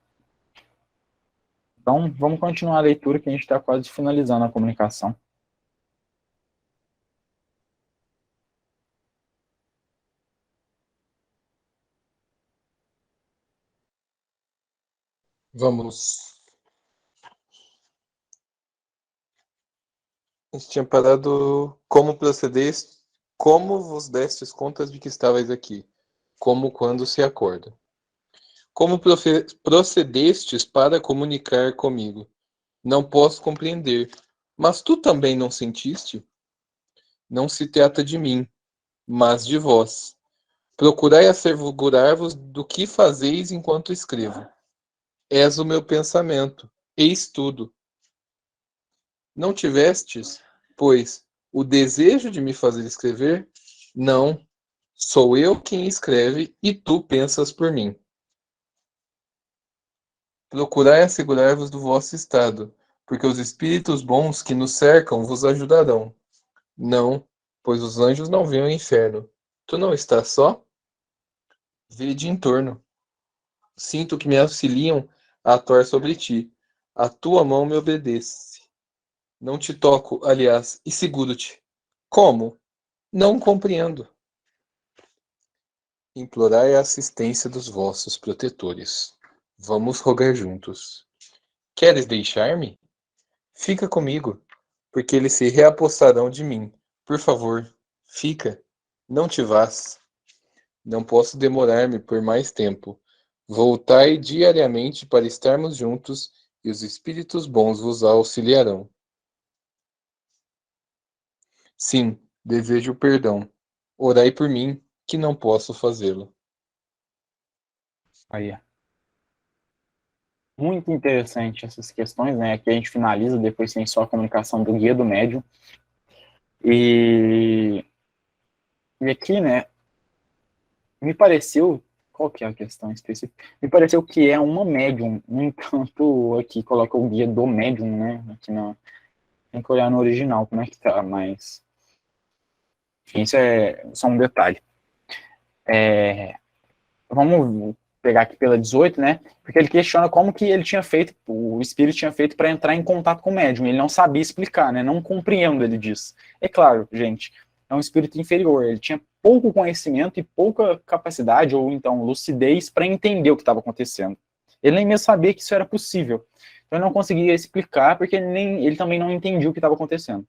Então, vamos continuar a leitura, que a gente está quase finalizando a comunicação. Vamos. A gente tinha parado como procedeste, como vos destes contas de que estavais aqui, como quando se acorda. Como procedestes para comunicar comigo? Não posso compreender. Mas tu também não sentiste? Não se trata de mim, mas de vós. Procurai assegurar-vos do que fazeis enquanto escrevo. És o meu pensamento, eis tudo. Não tivestes, pois, o desejo de me fazer escrever? Não, sou eu quem escreve e tu pensas por mim. Procurai assegurar-vos do vosso estado, porque os espíritos bons que nos cercam vos ajudarão. Não, pois os anjos não veem o inferno. Tu não estás só? Vede em torno. Sinto que me auxiliam a atuar sobre ti. A tua mão me obedece. Não te toco, aliás, e seguro-te. Como? Não compreendo. Implorai a assistência dos vossos protetores. Vamos rogar juntos. Queres deixar-me? Fica comigo, porque eles se reapossarão de mim. Por favor, fica. Não te vás. Não posso demorar-me por mais tempo. Voltai diariamente para estarmos juntos e os espíritos bons vos auxiliarão. Sim, desejo perdão. Orai por mim, que não posso fazê-lo. Aí. Muito interessante essas questões, né? Aqui a gente finaliza, depois tem só a comunicação do guia do médium. E aqui, né, me pareceu, qual que é a questão específica? Me pareceu que é uma médium, no entanto, aqui coloca o guia do médium, né, aqui não, tem que olhar no original como é que tá, mas, enfim, isso é só um detalhe. Vamos pegar aqui pela 18, né, porque ele questiona como que ele tinha feito, o espírito tinha feito para entrar em contato com o médium, ele não sabia explicar, né, não compreendo, ele diz. É claro, gente, é um espírito inferior, ele tinha pouco conhecimento e pouca capacidade, ou então lucidez, para entender o que estava acontecendo. Ele nem mesmo sabia que isso era possível. Então ele não conseguia explicar, porque ele também não entendia o que estava acontecendo.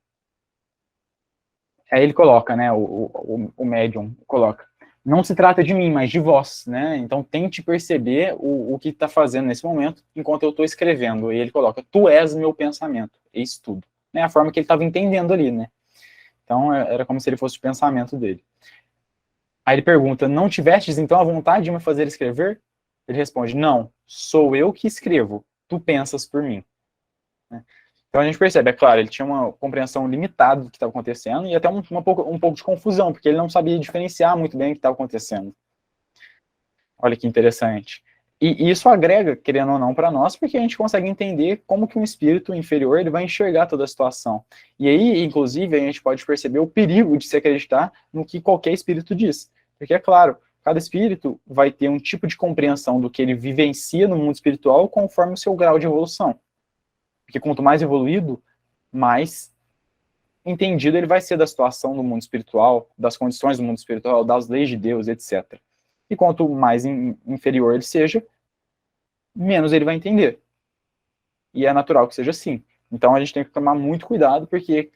Aí ele coloca, né, o médium coloca, não se trata de mim, mas de vós, né, então tente perceber o que está fazendo nesse momento, enquanto eu estou escrevendo, e ele coloca, tu és meu pensamento, eis tudo, né, a forma que ele estava entendendo ali, né, então era como se ele fosse o pensamento dele. Aí ele pergunta, não tivestes então a vontade de me fazer escrever? Ele responde, não, sou eu que escrevo, tu pensas por mim. Então a gente percebe, é claro, ele tinha uma compreensão limitada do que estava acontecendo e até um pouco de confusão, porque ele não sabia diferenciar muito bem o que estava acontecendo. Olha que interessante. E isso agrega, querendo ou não, para nós, porque a gente consegue entender como que um espírito inferior ele vai enxergar toda a situação. E aí, inclusive, a gente pode perceber o perigo de se acreditar no que qualquer espírito diz. Porque, é claro, cada espírito vai ter um tipo de compreensão do que ele vivencia no mundo espiritual conforme o seu grau de evolução. Porque quanto mais evoluído, mais entendido ele vai ser da situação do mundo espiritual, das condições do mundo espiritual, das leis de Deus, etc. E quanto mais inferior ele seja, menos ele vai entender. E é natural que seja assim. Então a gente tem que tomar muito cuidado, porque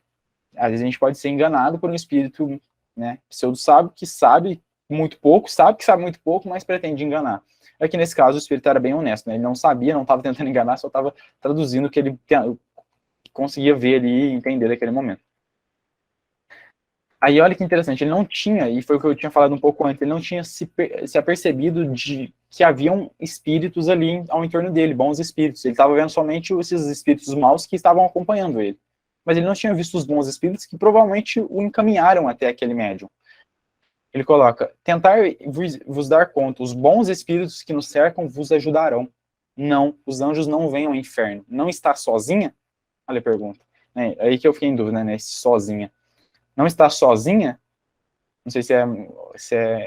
às vezes a gente pode ser enganado por um espírito, né, pseudo-sábio, que sabe muito pouco, sabe que sabe muito pouco, mas pretende enganar. Aqui nesse caso o espírito era bem honesto, né? Ele não sabia, não estava tentando enganar, só estava traduzindo o que ele conseguia ver ali e entender naquele momento. Aí olha que interessante, ele não tinha, e foi o que eu tinha falado um pouco antes, ele não tinha se apercebido de que haviam espíritos ali ao entorno dele, bons espíritos. Ele estava vendo somente esses espíritos maus que estavam acompanhando ele. mas ele não tinha visto os bons espíritos que provavelmente o encaminharam até aquele médium. Ele coloca, tentar vos dar conta, os bons espíritos que nos cercam vos ajudarão. Não, os anjos não vêm ao inferno. Não está sozinha? Olha a pergunta. É aí que eu fiquei em dúvida, né, esse sozinha. Não está sozinha? Não sei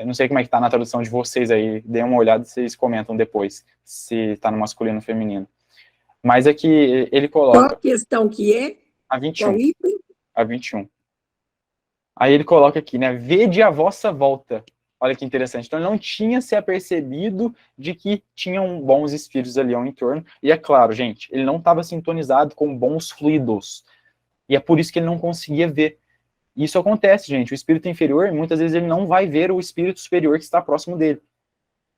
não sei como é que está na tradução de vocês aí, dê uma olhada e vocês comentam depois, se está no masculino ou feminino. Mas aqui ele coloca... Qual a questão que é? A 21. Qual item? A 21. Aí ele coloca aqui, né, vede a vossa volta. Olha que interessante. Então ele não tinha se apercebido de que tinham bons espíritos ali ao entorno. E é claro, gente, ele não estava sintonizado com bons fluidos. E é por isso que ele não conseguia ver. Isso acontece, gente. O espírito inferior, muitas vezes, ele não vai ver o espírito superior que está próximo dele.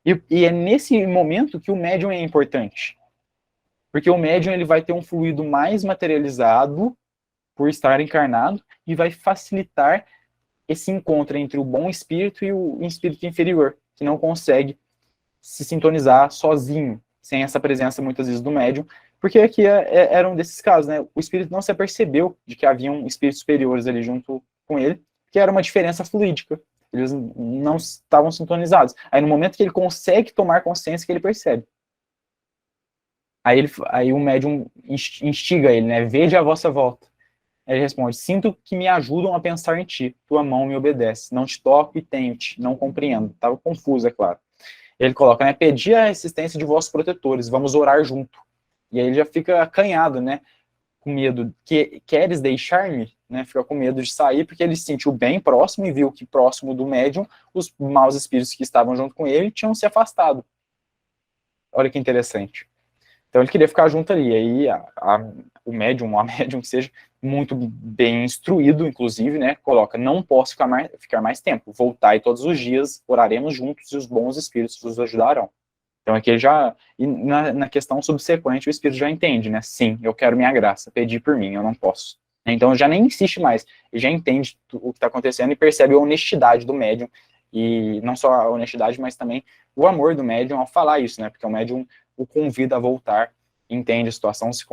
E é nesse momento que o médium é importante. Porque o médium ele vai ter um fluido mais materializado por estar encarnado e vai facilitar esse encontro entre o bom espírito e o espírito inferior, que não consegue se sintonizar sozinho, sem essa presença, muitas vezes, do médium, porque aqui era um desses casos, né? O espírito não se apercebeu de que haviam espíritos superiores ali junto com ele, que era uma diferença fluídica. Eles não estavam sintonizados. Aí, no momento que ele consegue tomar consciência, que ele percebe. Aí o médium instiga ele, né? Vede a vossa volta. Ele responde, sinto que me ajudam a pensar em ti, tua mão me obedece, não te toco e tenho-te, não compreendo. Estava confuso, é claro. Ele coloca, né, pedi a assistência de vossos protetores, vamos orar junto. E aí ele já fica acanhado, né, com medo, queres deixar-me? Né, fica com medo de sair, porque ele se sentiu bem próximo e viu que próximo do médium, os maus espíritos que estavam junto com ele tinham se afastado. Olha que interessante. Então ele queria ficar junto ali, aí o médium, a médium que seja, muito bem instruído, inclusive, né, coloca, não posso ficar mais tempo, voltai todos os dias, oraremos juntos e os bons espíritos vos ajudarão. Então aqui já, e na questão subsequente, o espírito já entende, né, sim, eu quero minha graça, pedi por mim, eu não posso. Então já nem insiste mais, ele já entende o que está acontecendo e percebe a honestidade do médium, e não só a honestidade, mas também o amor do médium ao falar isso, né, porque o médium o convida a voltar, entende a situação, se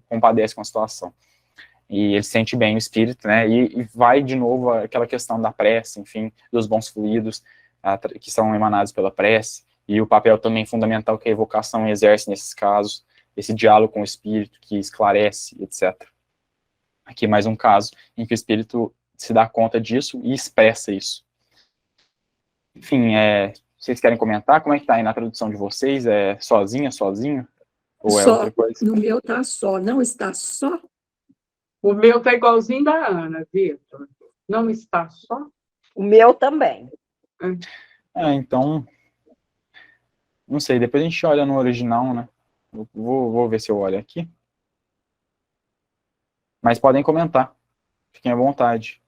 compadece com a situação. E ele sente bem o espírito, né, e vai de novo aquela questão da prece, enfim, dos bons fluidos que são emanados pela prece, e o papel também fundamental que a evocação exerce nesses casos, esse diálogo com o espírito que esclarece, etc. Aqui mais um caso em que o espírito se dá conta disso e expressa isso. Enfim, vocês querem comentar? Como é que tá aí na tradução de vocês? É sozinho? Ou é outra coisa? No meu tá só, não está só? O meu tá igualzinho da Ana, Vitor. Não está só? O meu também. Então, não sei, depois a gente olha no original, né? Vou ver se eu olho aqui. Mas podem comentar. Fiquem à vontade.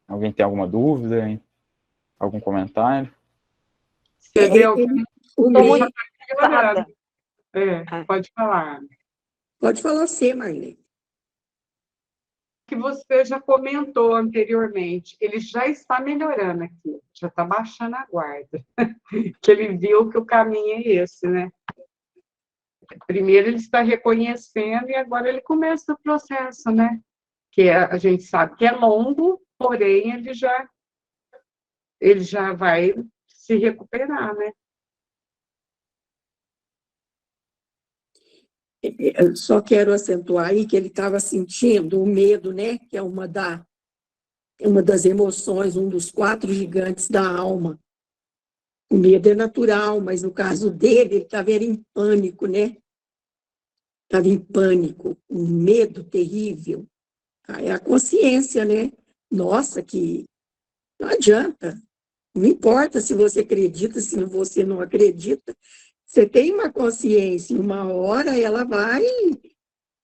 Alguém tem alguma dúvida? Hein? Algum comentário? Você vê alguém? O meu, Pode falar. pode falar você, Marlene. Que você já comentou anteriormente, ele já está melhorando aqui, já está baixando a guarda, que ele viu que o caminho é esse, né? Primeiro ele está reconhecendo e agora ele começa o processo, né? Que a gente sabe que é longo, porém ele já vai se recuperar, né? Eu só quero acentuar aí que ele estava sentindo o medo, né? Que é uma das emoções, um dos 4 gigantes da alma. O medo é natural, mas no caso dele, ele estava em pânico, né? Estava em pânico, um medo terrível. É a consciência, né? Nossa, que não adianta. Não importa se você acredita, se você não acredita. Você tem uma consciência, em uma hora ela vai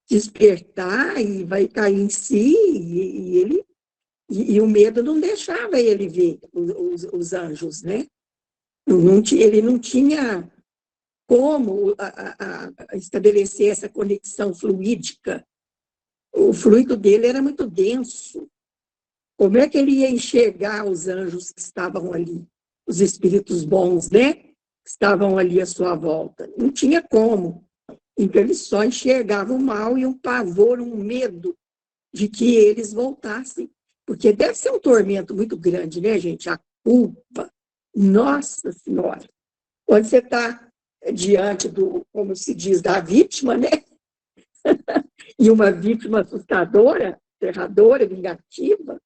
despertar e vai cair em si, e o medo não deixava ele ver os anjos, né? Ele não tinha como estabelecer essa conexão fluídica. O fluido dele era muito denso. Como é que ele ia enxergar os anjos que estavam ali? Os espíritos bons, né? Que estavam ali à sua volta. Não tinha como. Então, eles só enxergavam o mal e um pavor, um medo de que eles voltassem. Porque deve ser um tormento muito grande, né, gente? A culpa. Nossa Senhora! Quando você está diante do, como se diz, da vítima, né? E uma vítima assustadora, aterradora, vingativa,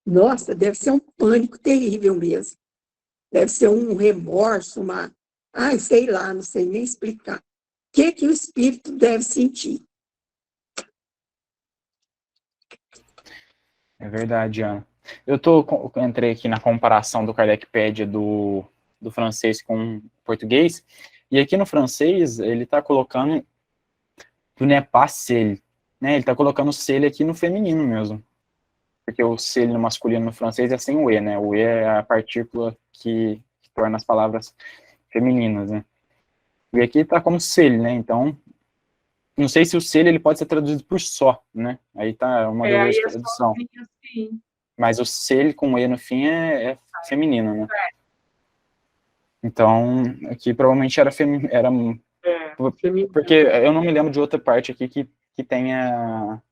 nossa, deve ser um pânico terrível mesmo. Deve ser um remorso, uma. Ai, sei lá, não sei nem explicar. O que o espírito deve sentir? É verdade, Ana. Entrei aqui na comparação do Kardecpédia do francês com o português, e aqui no francês ele está colocando tu n'est pas celle, né? Ele está colocando celle aqui no feminino mesmo, porque o celle no masculino no francês é sem o e, né? O e é a partícula que torna as palavras femininas, né? E aqui está como celle, né? Então, não sei se o celle ele pode ser traduzido por só, né? Aí tá uma dúvida de Aí é tradução. sozinho, sim. Mas o celle com e no fim é feminino, né? Então, aqui provavelmente era feminino. Porque eu não me lembro de outra parte aqui que tenha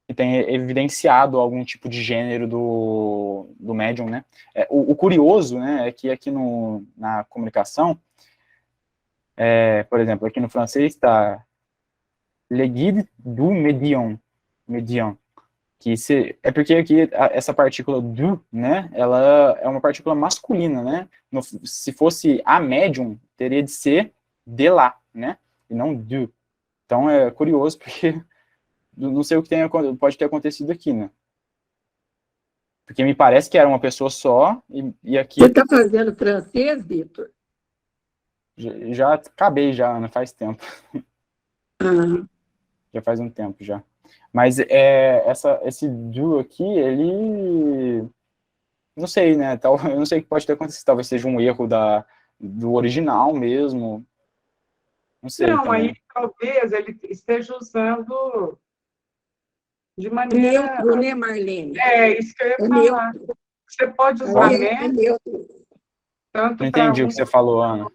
evidenciado algum tipo de gênero do médium, né? O curioso, né, é que aqui na comunicação, por exemplo, aqui no francês está le guide du médium, é porque aqui essa partícula du, né, ela é uma partícula masculina, né? Se fosse a médium, teria de ser de lá, né? E não du. Então é curioso porque não sei o que pode ter acontecido aqui, né? Porque me parece que era uma pessoa só e aqui Você está fazendo francês, Vitor? já acabei já, Ana, faz tempo. Ah, Já faz um tempo já. Mas esse duo aqui, ele não sei, né? Eu não sei o que pode ter acontecido. Talvez seja um erro do original mesmo. Não sei Não, também. aí talvez ele esteja usando de maneira. neutro, né, Marlene? É isso que eu ia É falar. neutro. Você pode usar É método neutro. tanto Não para entendi o um. que você falou, Ana.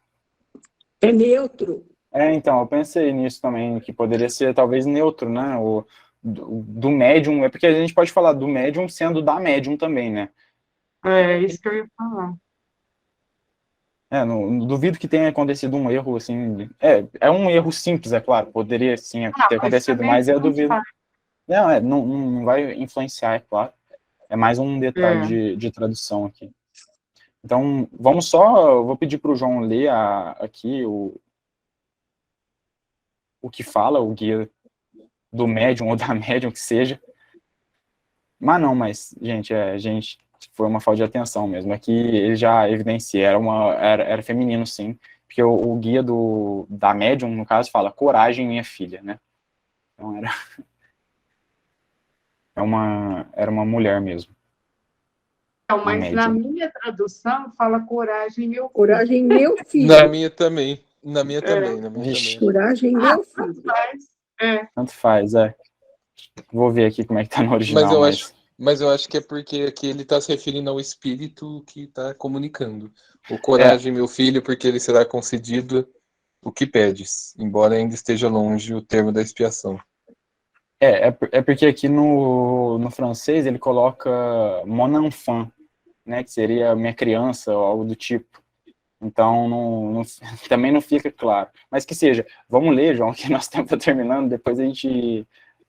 É neutro. Então, eu pensei nisso também, que poderia ser talvez neutro, né? Do médium, é porque a gente pode falar do médium sendo da médium também, né? É isso que eu ia falar. Não duvido que tenha acontecido um erro, assim. É um erro simples, é claro, poderia sim ter acontecido, mas eu duvido. Não vai influenciar, é claro. É mais um detalhe de tradução aqui. Então, vou pedir para o João ler aqui o que fala, o guia do médium ou da médium, que seja. Mas, gente, foi uma falta de atenção mesmo. Aqui ele já evidencia, era feminino, sim, porque o guia da médium, no caso, fala coragem, minha filha, né? Então era uma mulher mesmo. Então, mas na minha tradução fala coragem, meu filho. Coragem, meu filho. Na minha também. Na minha também. Coragem, meu filho. Tanto faz, Vou ver aqui como é que tá no original, mas eu acho que é porque aqui ele está se referindo ao espírito que está comunicando. O coragem, meu filho, porque ele será concedido o que pedes, embora ainda esteja longe o termo da expiação. É porque aqui no francês ele coloca mon enfant, né, que seria minha criança ou algo do tipo. Então também não fica claro. Mas que seja, vamos ler, João, que nosso tempo está terminando, depois a gente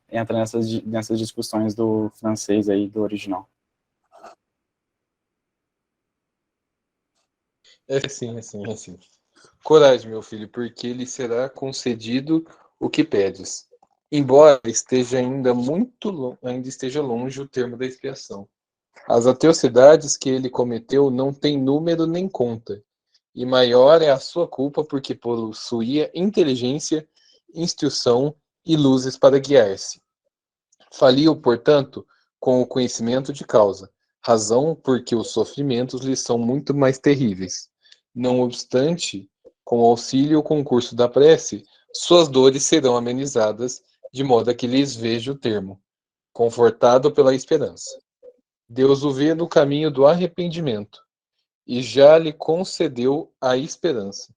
entra nessas discussões do francês aí, do original. É sim. Coragem, meu filho, porque lhe será concedido o que pedes, embora ainda esteja longe o termo da expiação. As atrocidades que ele cometeu não têm número nem conta, e maior é a sua culpa porque possuía inteligência, instrução e luzes para guiar-se. Faliu, portanto, com o conhecimento de causa, razão porque os sofrimentos lhe são muito mais terríveis. Não obstante, com o auxílio e o concurso da prece, suas dores serão amenizadas, de modo a que lhes veja o termo, confortado pela esperança. Deus o vê no caminho do arrependimento, e já lhe concedeu a esperança,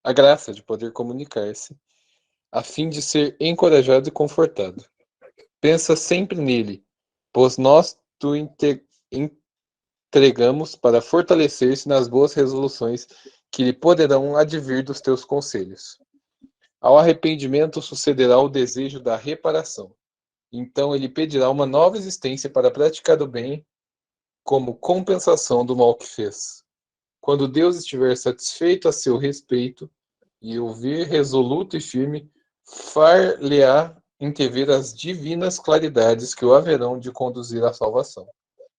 a graça de poder comunicar-se, a fim de ser encorajado e confortado. Pensa sempre nele, pois nós tu entregamos para fortalecer-se nas boas resoluções que lhe poderão advir dos teus conselhos. Ao arrependimento sucederá o desejo da reparação. Então ele pedirá uma nova existência para praticar o bem como compensação do mal que fez. Quando Deus estiver satisfeito a seu respeito e ouvir resoluto e firme, far-lhe-á entrever as divinas claridades que o haverão de conduzir à salvação,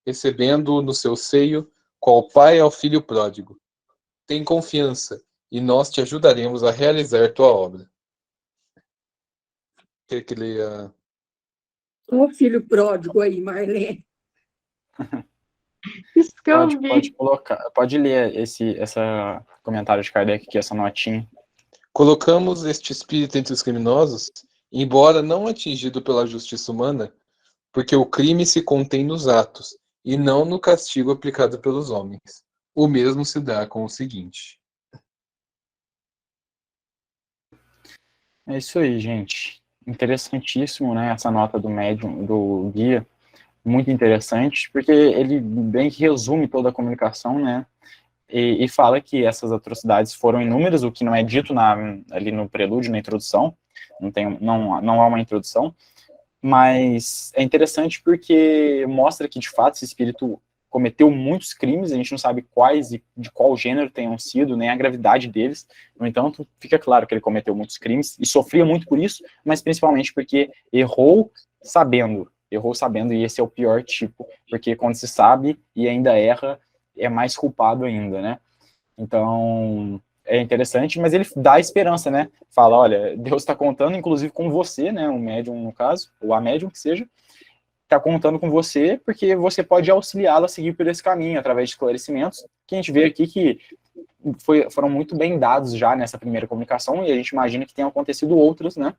recebendo-o no seu seio, qual pai ao filho pródigo. Tem confiança, e nós te ajudaremos a realizar tua obra. Quer que leia? O filho pródigo aí, Marlene. Isso que eu vi. Pode colocar, pode ler esse comentário de Kardec aqui, essa notinha. Colocamos este espírito entre os criminosos, embora não atingido pela justiça humana, porque o crime se contém nos atos, e não no castigo aplicado pelos homens. O mesmo se dá com o seguinte. É isso aí, gente. Interessantíssimo, né? Essa nota do médium, do guia, muito interessante, porque ele bem que resume toda a comunicação, né? E fala que essas atrocidades foram inúmeras, o que não é dito ali no prelúdio, na introdução, não há uma introdução, mas é interessante porque mostra que, de fato, esse espírito cometeu muitos crimes, a gente não sabe quais e de qual gênero tenham sido, nem a gravidade deles. No entanto, fica claro que ele cometeu muitos crimes e sofria muito por isso, mas principalmente porque errou sabendo, e esse é o pior tipo, porque quando se sabe e ainda erra, é mais culpado ainda, né? Então, é interessante, mas ele dá esperança, né? Fala, olha, Deus está contando, inclusive com você, né? O médium, no caso, ou a médium que seja, está contando com você, porque você pode auxiliá-lo a seguir por esse caminho, através de esclarecimentos, que a gente vê aqui que foram muito bem dados já nessa primeira comunicação, e a gente imagina que tenham acontecido outras, né?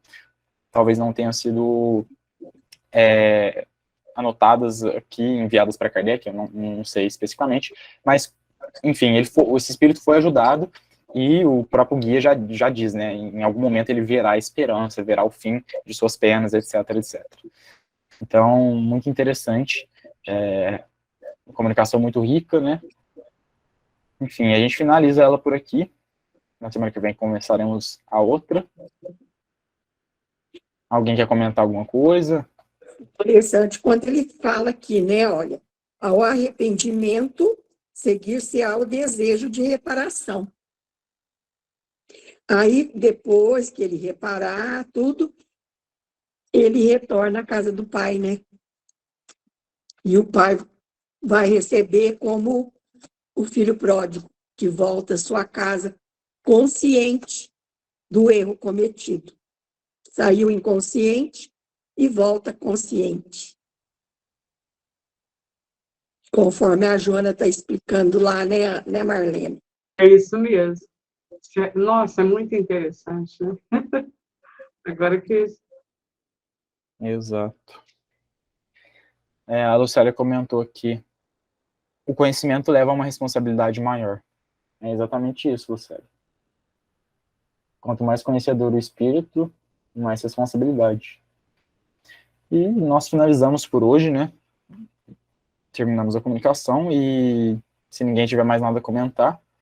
Talvez não tenham sido anotadas aqui, enviadas para Kardec, eu não sei especificamente, mas, enfim, esse espírito foi ajudado, e o próprio guia já diz, né? Em algum momento ele verá a esperança, verá o fim de suas penas, etc, etc. Então, muito interessante, comunicação muito rica, né? Enfim, a gente finaliza ela por aqui. Na semana que vem começaremos a outra. Alguém quer comentar alguma coisa? Interessante quando ele fala aqui, né? Olha, ao arrependimento, seguir-se-á o desejo de reparação. Aí, depois que ele reparar tudo, ele retorna à casa do pai, né? E o pai vai receber como o filho pródigo, que volta à sua casa consciente do erro cometido. Saiu inconsciente e volta consciente. Conforme a Joana está explicando lá, né, Marlene? É isso mesmo. Nossa, é muito interessante, né? Agora que... Exato. A Lucélia comentou aqui, o conhecimento leva a uma responsabilidade maior. É exatamente isso, Lucélia. Quanto mais conhecedor o espírito, mais responsabilidade. E nós finalizamos por hoje, né? Terminamos a comunicação e se ninguém tiver mais nada a comentar,